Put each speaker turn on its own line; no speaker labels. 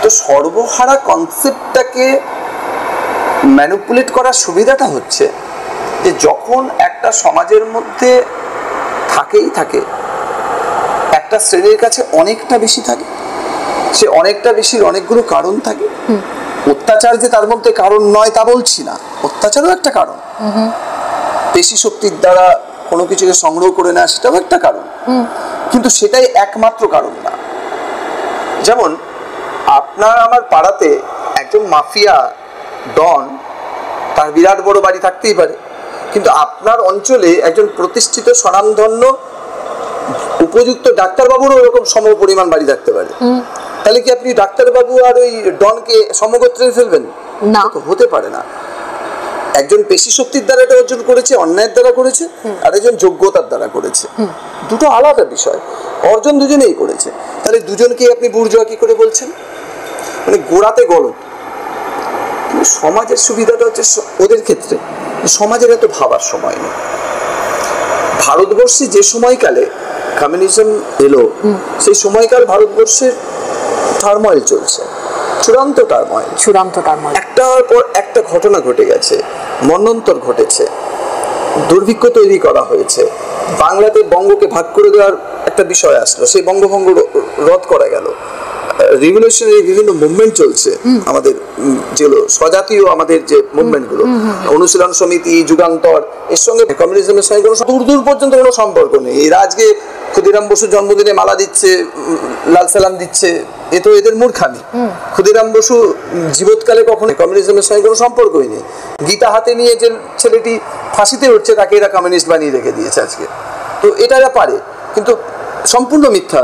তো সর্বহারা কনসেপ্টটাকে ম্যানিপুলেট করার সুবিধাটা হচ্ছে যে যখন একটা সমাজের মধ্যে থাকেই থাকে, একটা শ্রেণীর কাছে অনেকটা বেশি থাকে, সে অনেকটা বেশির অনেকগুলো কারণ থাকে। অত্যাচার যে তার মধ্যে কারণ নয় তা বলছি না, অত্যাচারও একটা কারণ। পেশি শক্তির দ্বারা কোনো কিছুকে সংগ্রহ করে নেওয়া সেটাও একটা কারণ, কিন্তু সেটাই একমাত্র কারণ না। যেমন আপনার আমার পাড়াতে একজন মাফিয়া ডন, তার বিরাট বড় বাড়ি থাকতেই পারে, কিন্তু আপনার অঞ্চলে একজন প্রতিষ্ঠিত স্বনামধন্য উপযুক্ত ডাক্তারবাবুরও ওরকম সম পরিমাণ বাড়ি থাকতে পারে। তাহলে কি আপনি ডাক্তারবাবু আর ওই ডনকে সমগোত্রে ফেলবেন? না, হতে পারে না। একজন পেশি শক্তির দ্বারা এটা অর্জন করেছে, অন্যায়ের দ্বারা করেছে, আর একজন যোগ্যতার দ্বারা করেছে। দুটো আলাদা বিষয়, অর্জন দুজনেই করেছে। তাহলে দুজনকে আপনি বুর্জোয়া কি করে বলছেন? মানে গোড়াতে গলদ। কিন্তু সমাজের সুবিধাটা হচ্ছে ওদের ক্ষেত্রে সমাজের এত ভাবার সময় নেই। ভারতবর্ষে যে সময়কালে কমিউনিজম এলো, সেই সময়কাল ভারতবর্ষের টার্ময়েল চলছে, চূড়ান্ত টার্ময়েল। একটার পর একটা ঘটনা ঘটে গেছে, মন্বন্তর ঘটেছে, দুর্ভিক্ষ তৈরি করা হয়েছে, বাংলাতে বঙ্গকে ভাগ করে দেওয়ার একটা বিষয় আসলো, সেই বঙ্গভঙ্গ রদ করা গেল, রিভলিউশনারি বিভিন্ন মুভমেন্ট চলছে আমাদের, যেগুলো স্বজাতীয় আমাদের যে মুভমেন্টগুলো, অনুশীলন সমিতি, যুগান্তর, এর সঙ্গে কমিউনিজমের সঙ্গে কোনো দূর দূর পর্যন্ত কোনো সম্পর্ক নেই। এরা আজকে ক্ষুদিরাম বসুর জন্মদিনে মালা দিচ্ছে, লাল সালাম দিচ্ছে, এ তো এদের মূর্খামি। ক্ষুদিরাম বসু জীবৎকালে কখনো কমিউনিজমের সঙ্গে কোনো সম্পর্কই নেই। গীতা হাতে নিয়ে যে ছেলেটি ফাঁসিতে উঠছে, তাকে এরা কমিউনিস্ট বানিয়ে রেখে দিয়েছে আজকে। তো এটা এরা পারে, কিন্তু সম্পূর্ণ মিথ্যা।